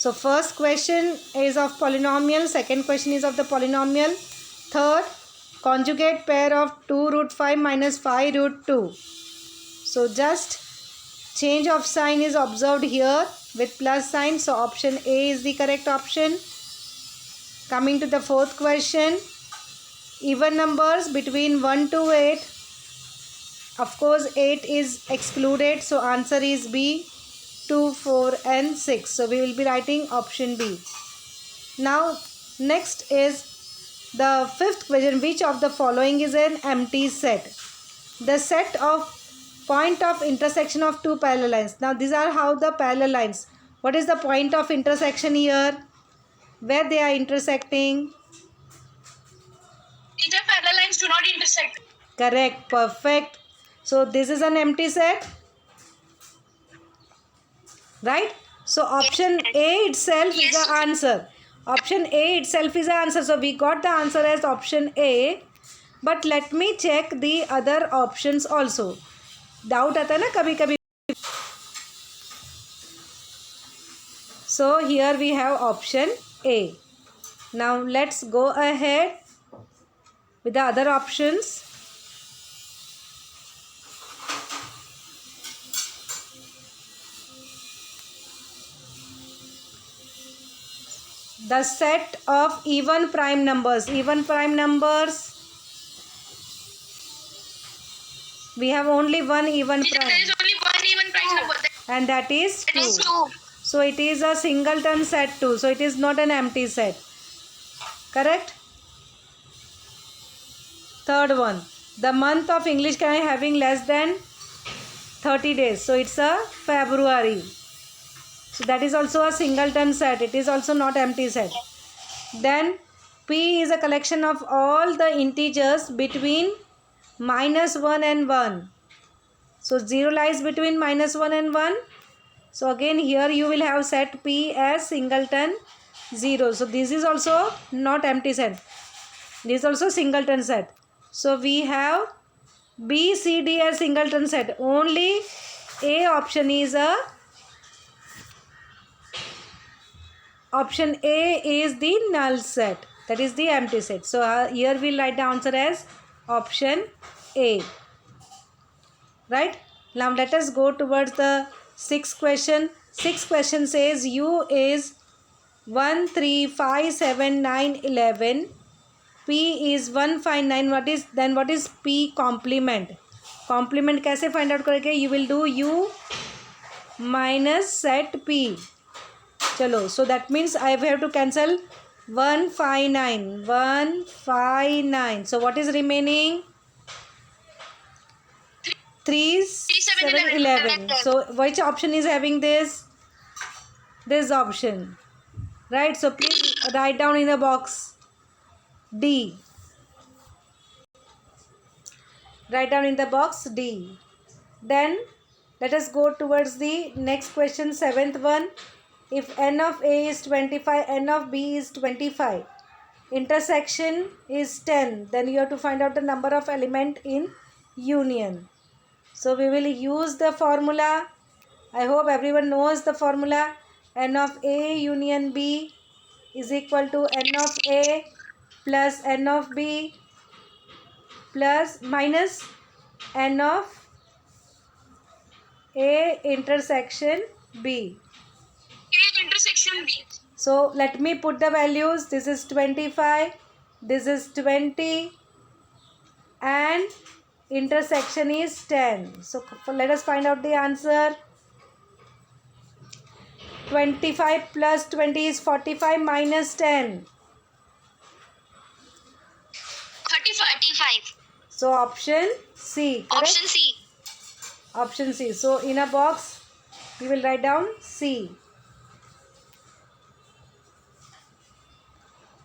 So first question is of polynomial, second question is of the polynomial, third conjugate pair of 2 root 5 minus 5 root 2. So just change of sign is observed here with plus sign. So option A is the correct option. Coming to the fourth question, even numbers between 1 to 8. Of course 8 is excluded, so answer is B, 2, 4 and 6. So we will be writing option B. Now next is the fifth question, which of the following is an empty set? The set of point of intersection of two parallel lines. Now these are how the parallel lines. What is the point of intersection here? Where they are intersecting? Teacher, parallel lines do not intersect. Correct, perfect. So this is an empty set, right? So option A itself is the answer. Option A itself is the answer. So we got the answer as option A. But let me check the other options also. Doubt आता है ना कभी कभी. So here we have option A. Now let's go ahead with the other options. The set of even prime numbers. Even prime numbers. We have only one even prime. There is only one even prime number. And that is 2. So it is a singleton set too. So it is not an empty set. Correct? Third one. The month of English can having less than 30 days. So it's a February. So that is also a singleton set. It is also not empty set. Then P is a collection of all the integers between -1 and 1. So 0 lies between -1 and 1. So again here you will have set P as singleton 0. So this is also not empty set. This is also singleton set. So we have B, C, D as singleton set. Only A option is a option A is the null set. That is the empty set. So here we'll write the answer as option A. Right? Now let us go towards the sixth question. Sixth question says U is 1, 3, 5, 7, 9, 11. P is 1, 5, 9. What is P complement? Complement कैसे find out करेंगे? You will do U minus set P. चलो, so that means I have to cancel 1, 5, 9. 1, 5, 9. So what is remaining? 3, 7, 11. So which option is having this? This option. Right? So please write down in the box. D. Write down in the box D. Then let us go towards the next question, seventh one. If n of A is 25, n of B is 25, intersection is 10, then you have to find out the number of element in union. So we will use the formula. I hope everyone knows the formula. N of A union B is equal to n of A plus n of B plus minus n of A intersection B. A intersection B. So let me put the values. This is 25, this is 20 and intersection is 10. So let us find out the answer. 25 plus 20 is 45 minus 10. 35. So option C. Correct? Option C. Option C. So in a box we will write down C.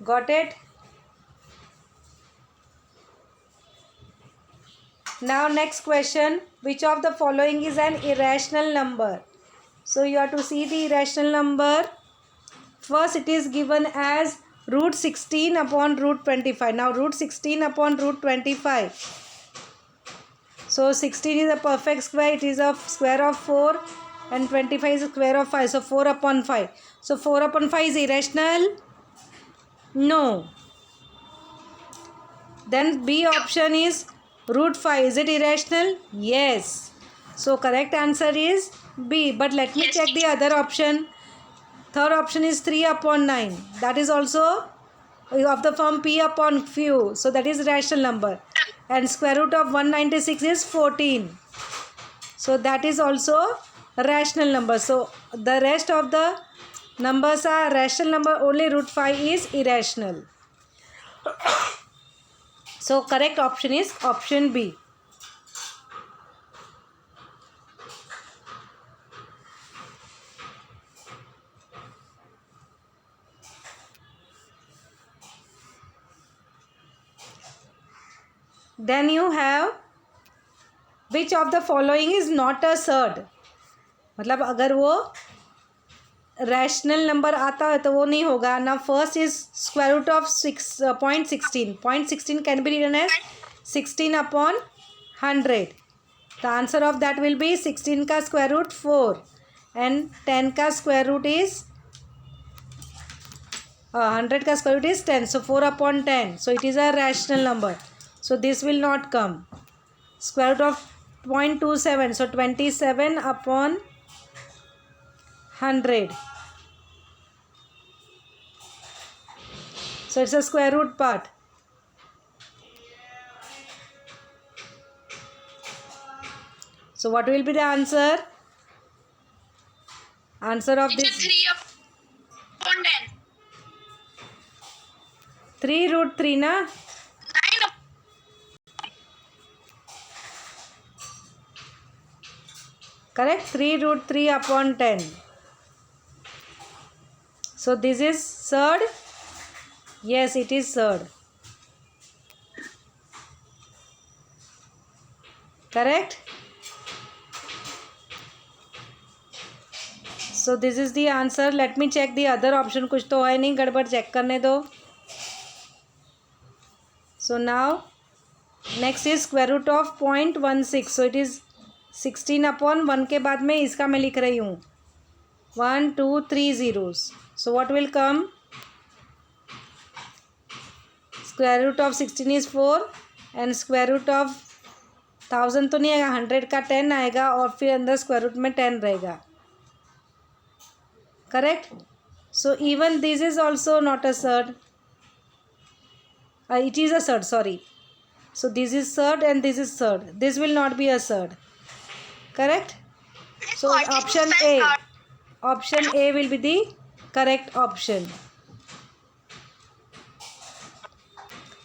Got it? Now next question. Which of the following is an irrational number? So you have to see the irrational number. First it is given as root 16 upon root 25. Now root 16 upon root 25. So 16 is a perfect square. It is a square of 4. and 25 is square of 5. So 4 upon 5. So 4 upon 5 is irrational? No. Then B option is root 5. Is it irrational? Yes. So correct answer is B. But let me Yes, check the other option. Third option is 3 upon 9. That is also of the form P upon Q. So that is rational number. And square root of 196 is 14. So that is also a rational number. So the rest of the numbers are rational number. Only root 5 is irrational. So correct option is option B. Then you have which of the following is not a surd. मतलब अगर वो rational number आता है तो वो नहीं होगा ना. First is square root of 6.16. 0.16 can be written as 16 upon 100. The answer of that will be 16 का स्क्वायर रूट 4 एंड 10 का स्क्वायर रूट इज 100 का square root is 10. So 4 upon 10. So it is a rational number. So this will not come. Square root of 0.27. So 27 upon 100. So it's a square root part. So what will be the answer? Answer of It's this 3 upon 10. 3 root 3 na? 9 Correct? 3 root 3 upon 10. So this is surd. Yes, it is surd. Correct? So this is the answer. Let me check the other option. कुछ तो है नहीं, गड़बड़ check करने दो. So now next is square root of 0.16. So it is 16 upon 1 के बाद में इसका मैं लिख रही हूँ 1 2 3 zeros. So what will come? Square root of 16 is 4 and square root of 1000 तो नहीं आएगा, 100 का 10 आएगा और फिर अंदर स्क्वायर रूट में 10 रहेगा. Correct. So even this is also not a surd. It is a surd, sorry. So this is surd and this is surd. This will not be a surd. Correct. So option A. Option A will be the correct option.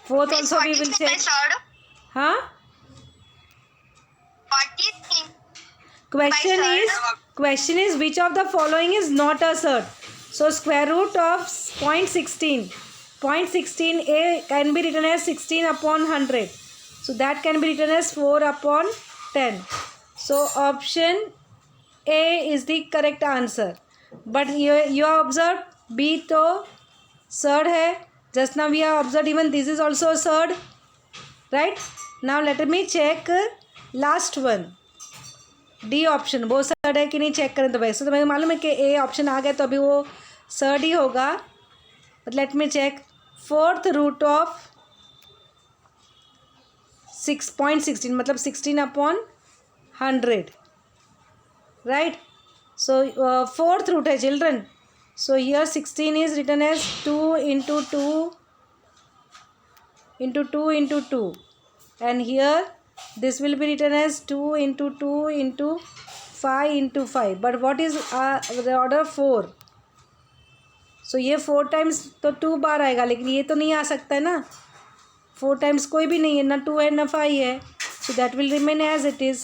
Fourth also we will check. Huh? Question is which of the following is not a surd? So square root of 0.16. 0.16 A can be written as 16 upon 100. So that can be written as 4 upon 10. So option A is the correct answer. But you have observed B तो surd है. Just now we have observed even this is also a surd. Right? Now let me check last one. D option वो surd है कि नहीं check करें. तो वैसे तो मुझे मालूम है कि ए ऑप्शन आ गया तो अभी वो सर्ड ही होगा. But let me check. Fourth root of 6.16 मतलब 16 upon 100. Right. So fourth root है children. So here 16 is written as 2 into 2 into 2 into 2 and here this will be written as 2 into 2 into 5 into 5. But what is the order 4? So ये 4 times तो 2 बार आएगा, लेकिन ये तो नहीं आ सकता है ना. 4 times कोई भी नहीं है, ना 2 है ना 5 है. So that will remain as it is.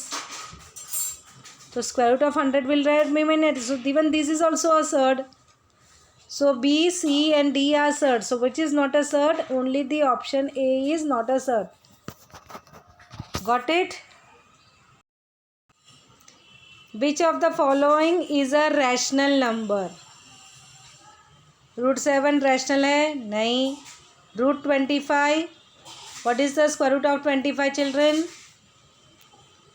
So square root of 100 will remain as it is. So even this is also a surd. So B, C and D are surd. So which is not a surd? Only the option A is not a surd. Got it? Which of the following is a rational number? Root 7 rational है? नहीं. Root 25. What is the square root of 25 children?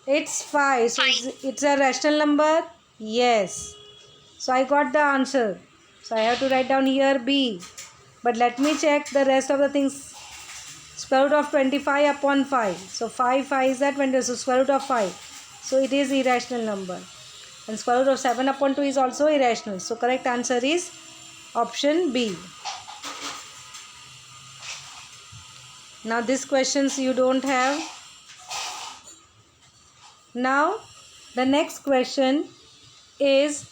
It's 5. So it's a rational number? Yes. So I got the answer. So I have to write down here B. But let me check the rest of the things. Square root of 25 upon 5. So 5 is that 20. So square root of 5. So it is irrational number. And square root of 7 upon 2 is also irrational. So correct answer is option B. Now these questions you don't have. Now the next question is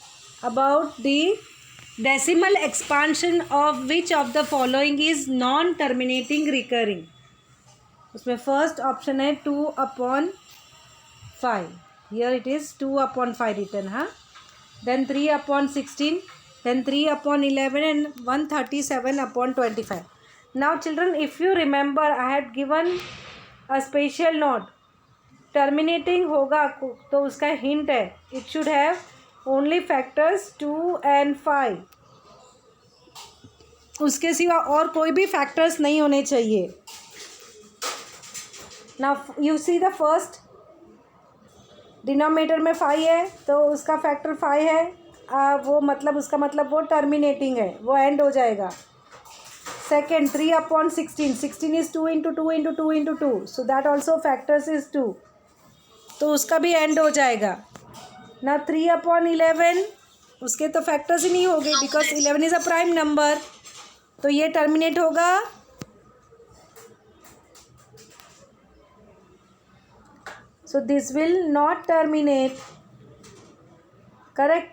about the decimal expansion of which of the following is non-terminating recurring. उसमें first option है 2/5. Here it is 2/5 written, huh? Then 3/16, then 3/11 and 137/25. Now children, if you remember, I had given a special note. Terminating होगा तो उसका hint है, it should have only factors 2 and 5. उसके सिवा और कोई भी फैक्टर्स नहीं होने चाहिए. Now you see the first denominator में 5 है तो उसका फैक्टर 5 है. वो मतलब उसका मतलब वो टर्मिनेटिंग है, वो एंड हो जाएगा. Second 3/16. 16 is 2 into 2 into 2 into 2. So that also factors is 2. तो उसका भी एंड हो जाएगा ना. 3/11 उसके तो फैक्टर्स ही नहीं होंगे because 11 is a prime number. तो ये टर्मिनेट होगा. So this will not terminate. Correct.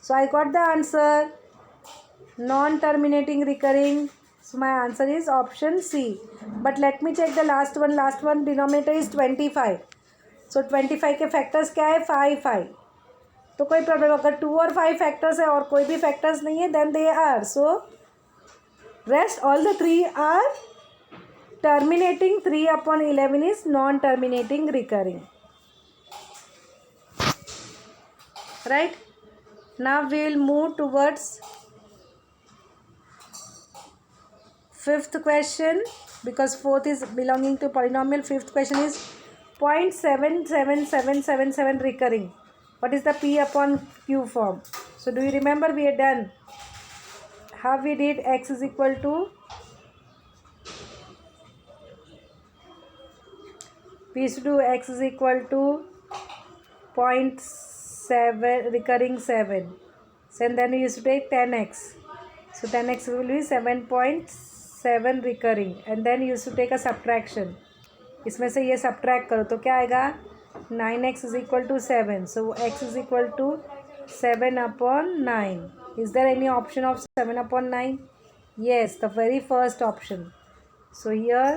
So I got the answer non terminating recurring. So my answer is option C. But let me check the last one denominator is 25. So 25 के factors क्या है? 5. तो कोई problem, अगर 2 और 5 factors है और कोई भी फैक्टर्स नहीं है then they are. So rest all the 3 are terminating. 3/11 is non terminating recurring. Right. Now we will move towards fifth question because fourth is belonging to polynomial. Fifth question is 0.77777 recurring. What is the P upon Q form? So do you remember we had done how we did? X is equal to we used to do x is equal to 0.7 recurring 7. So and then we used to take 10x. So 10x will be 7.7 recurring and then you used to take a subtraction. इसमें से ये subtract करो तो क्या आएगा? 9x is equal to 7. So x is equal to 7/9. Is there any option of 7/9? Yes, the very first option. So here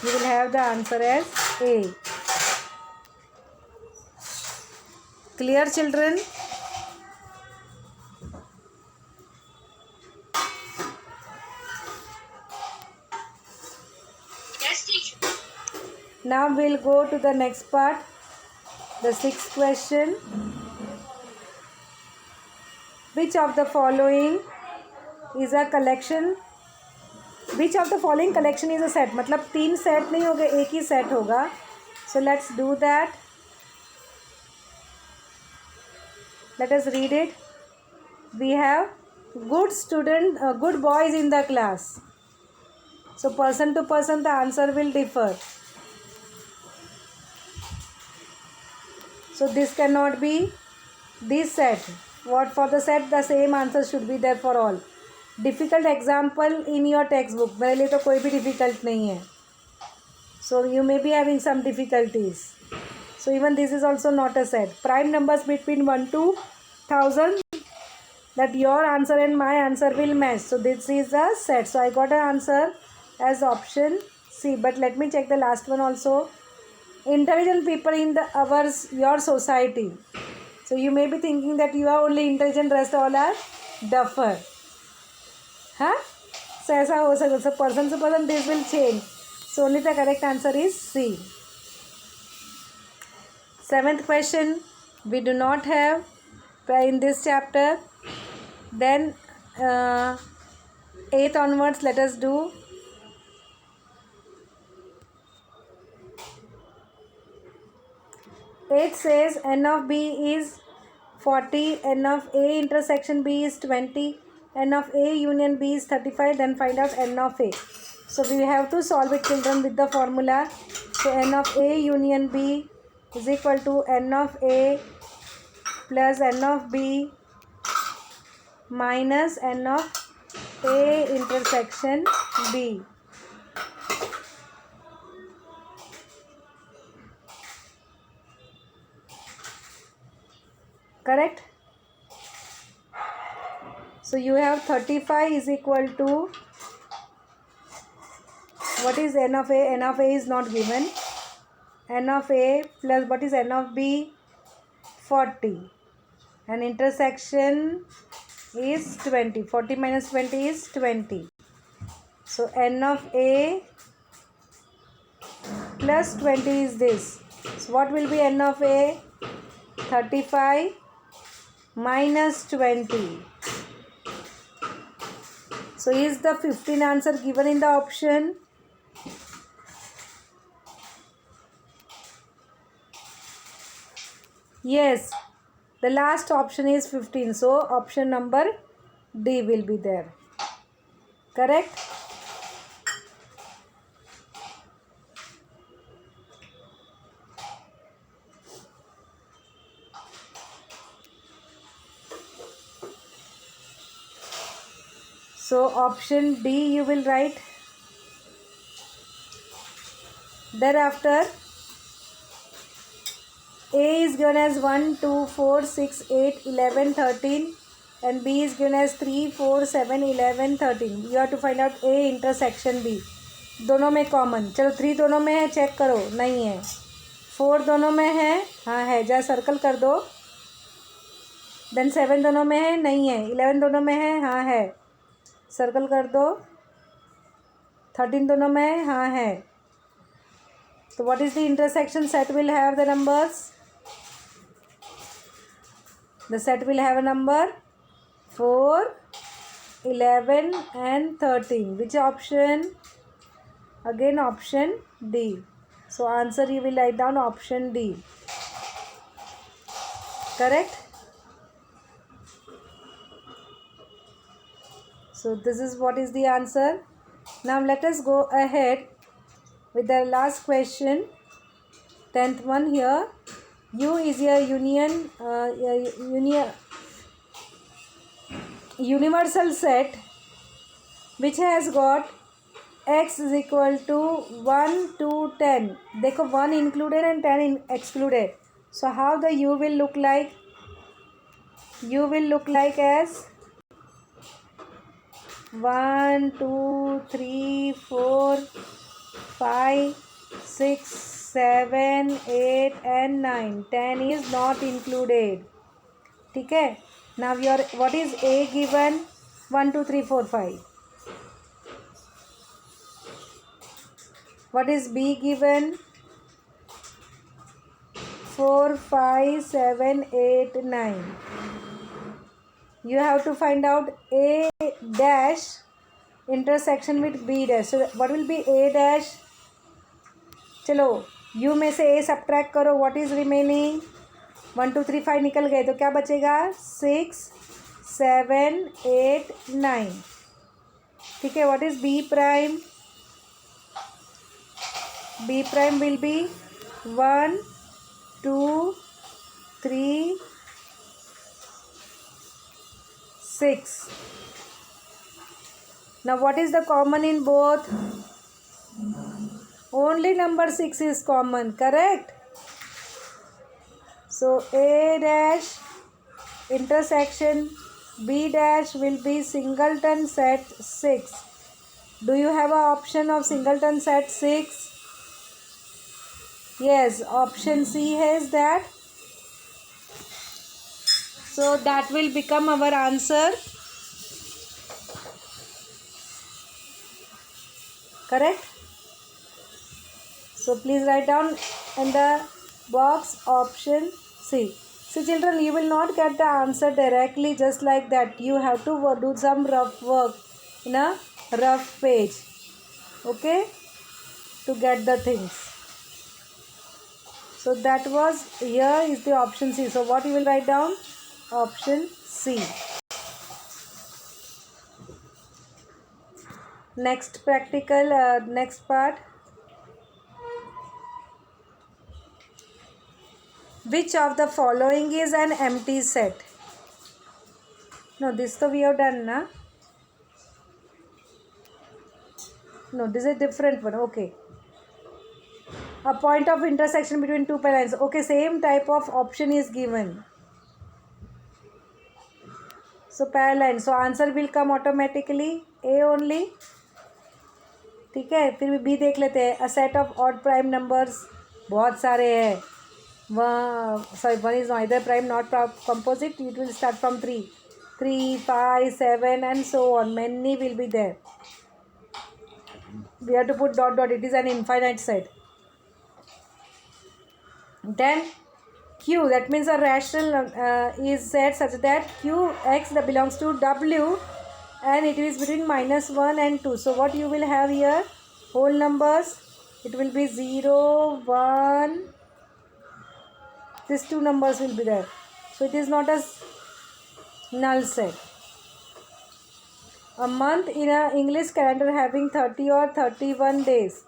you will have the answer as A. Clear children? Yes, teacher. Now we'll go to the next part, the sixth question. Which of the following is a collection? Which of the following collection is a set? मतलब 3 set नहीं होगा, एक ही set होगा. So let's do that. Let us read it. We have good boys in the class. So person to person the answer will differ. So this cannot be this set. What for the set? The same answer should be there for all. Difficult example in your textbook. मेरे लिए तो कोई भी difficult नहीं है. So you may be having some difficulties. So even this is also not a set. Prime numbers between 1 to 1000. That your answer and my answer will match. So this is a set. So I got an answer as option C. But let me check the last one also. Intelligent people in your society. So you may be thinking that you are only intelligent, rest all are duffer. Huh? So ऐसा हो सकता है. So person to person this will change. So only the correct answer is C. Seventh question we do not have in this chapter. Then 8th onwards let us do. It says n of b is 40, n of A intersection B is 20, n of A union B is 35, then find out n of A. So we have to solve it, children, with the formula. So n of A union B is equal to n of A plus n of B minus n of A intersection B. Correct? So you have 35 is equal to, what is n of A? N of A is not given. N of A plus what is n of B? 40. And intersection is 20. 40 minus 20 is 20. So n of A plus 20 is this. So what will be n of A? 35 minus 20. So is the 15 answer given in the option? Yes, the last option is 15. So option number D will be there. Correct? So option D you will write. Thereafter, A is given as 1, 2, 4, 6, 8, 11, 13 and B is given as 3, 4, 7, 11, 13. You have to find out A intersection B. दोनों में common, चलो 3 दोनों में है, check करो, नहीं है. 4 दोनों में है, हाँ है, जा सर्कल कर दो. देन 7 दोनों में है, नहीं है. 11 दोनों में है, हाँ है, सर्कल कर दो. 13 दोनों में है, हाँ है. So what is the intersection set will have the numbers? The set will have a number 4, 11 and 13. Which option? Again option D. So answer you will write down option D. Correct? So this is what is the answer. Now let us go ahead with the last question. 10th one here. U is a universal set which has got x is equal to 1 to 10. देखो 1 included and 10 excluded. So how the U will look like? U will look like as 1, 2, 3, 4, 5, 6, 7, 8 and 9. 10 is not included. ठीक है. Now your what is A given? 1, 2, 3, 4, 5. What is B given? 4, 5, 7, 8, 9. You have to find out A dash intersection with B dash. So what will be A dash? चलो U में से A subtract करो. What is remaining? 1, 2, 3, 5 निकल गए तो क्या बचेगा? 6, 7, 8, 9. ठीक है. What is B prime? B prime will be 1, 2, 3, 6. Now what is the common in both? Only number 6 is common. Correct? So A dash intersection B dash will be singleton set 6. Do you have an option of singleton set 6? Yes, option C has that. So that will become our answer. Correct? So please write down in the box option C. So children, you will not get the answer directly just like that. You have to do some rough work in a rough page. Okay? To get the things. So that was, here is the option C. So what you will write down? option C. Next practical, next part. Which of the following is an empty set? No, this we have done, na? No, this is a different one. Okay. A point of intersection between two pair lines. Okay, same type of option is given. So pair line. So answer will come automatically. A only. ठीक है, फिर B देख लेते हैं. A set of odd prime numbers बहुत सारे हैं. One is neither prime not composite. It will start from 3, 5, 7 and so on. Many will be there. We have to put dot dot. It is an infinite set. Then Q, that means a rational is set such that Qx that belongs to W and it is between -1 and 2. So what you will have here? Whole numbers. It will be 0, 1. These two numbers will be there. So it is not a null set. A month in a English calendar having 30 or 31 days.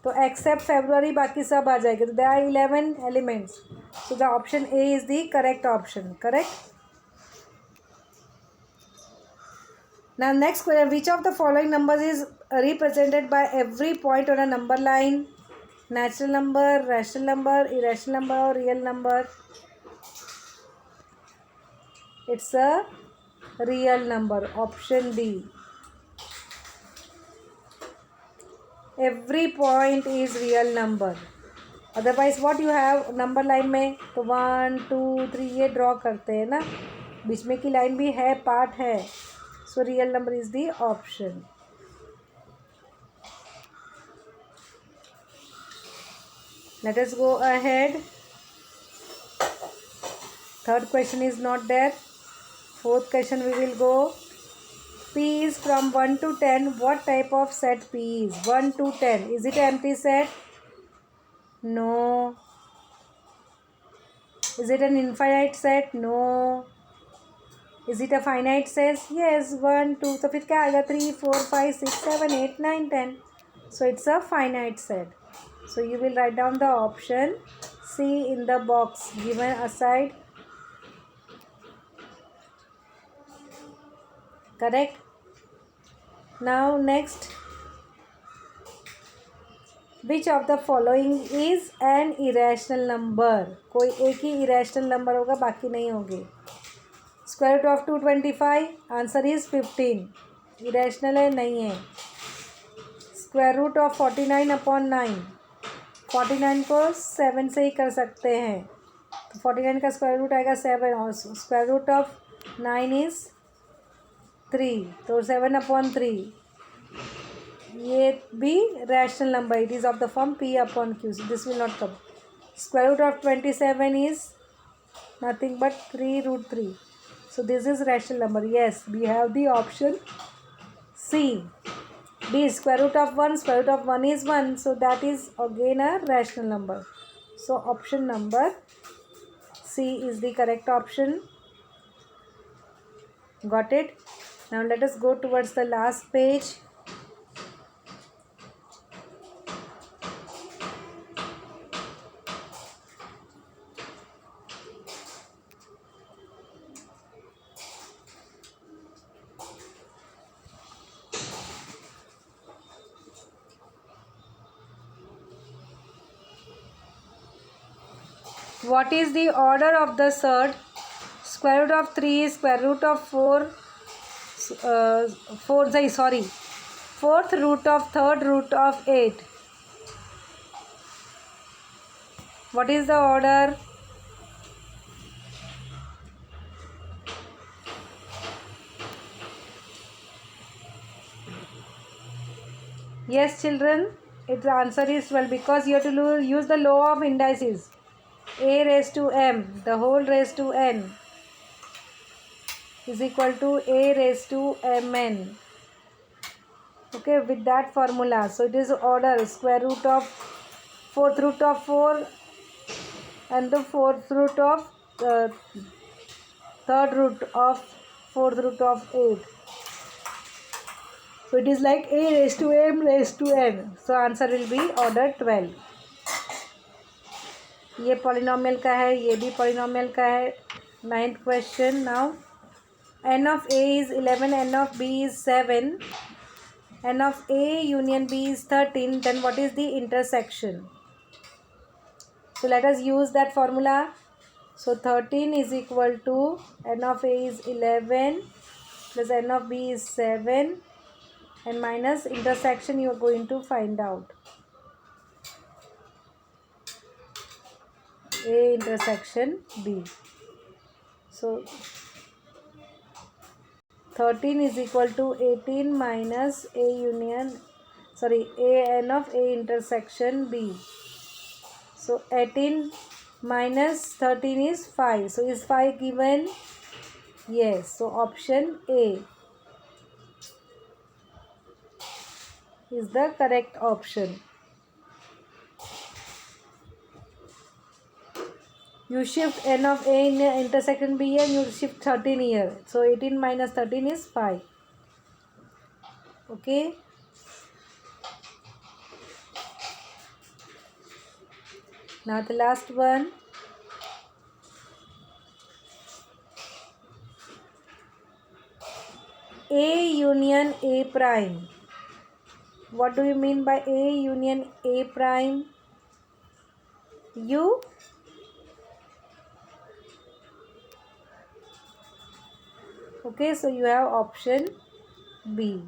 तो except February बाकी सब आ जाएंगे. तो there are 11 elements. So the option A is the correct option. Correct? Now next question. Which of the following numbers is represented by every point on a number line? Natural number, rational number, irrational number or real number? It's a real number. Option D. Every point is real number. Otherwise what you have number line में तो 1, 2, 3 ये draw करते हैं ना, बीच में की line भी है, पार्ट है. So real number is the option. Let us go ahead. Third question is not there. Fourth question we will go. P is from 1 to 10. What type of set P is? 1 to 10. Is it an empty set? No. Is it an infinite set? No. Is it a finite set? Yes. 1, 2. So फिर क्या आएगा? 3, 4, 5, 6, 7, 8, 9, 10. So it's a finite set. So you will write down the option C in the box given aside. Correct? Now next, which of the following is an irrational number? कोई एक ही irrational number होगा, बाकी नहीं होंगे. Square root of 225. Answer is 15. Irrational है, नहीं है. Square root of 49/9. 49 को 7 से ही कर सकते हैं. तो 49 का स्क्वायर रूट आएगा 7 और स्क्वायर रूट ऑफ 9 इज 3. तो 7/3. ये भी rational number. It is of the form P/Q. This will not come. Square root of 27 is nothing but 3√3. So this is rational number. Yes, we have the option C. B, square root of 1. Square root of 1 is 1. So that is again a rational number. So option number C is the correct option. Got it? Now let us go towards the last page. What is the order of the surd? Square root of 3 is square root of 4. Fourth root of third root of 8. What is the order? Yes, children. Its answer is 12 because you have to use the law of indices. A raised to m, the whole raised to n is equal to a raised to mn. Okay, with that formula. So it is order square root of fourth root of 4 and the fourth root of third root of fourth root of 8. So it is like a raised to m raised to n. So answer will be order 12. ये polynomial का है, ये भी polynomial का है. 9th question now. n of a is 11, n of b is 7, n of a union b is 13. Then what is the intersection? So let us use that formula. So 13 is equal to n of a is 11 plus n of b is 7 and minus intersection you are going to find out. A intersection B. So 13 is equal to 18 minus a n of a intersection B. So 18 minus 13 is 5. So is 5 given? Yes. So option A is the correct option. You shift n of a in intersection B and you shift 13 here. So 18 minus 13 is 5. Okay. Now the last one. A union A prime. What do you mean by A union A prime? You? Okay, so you have option B.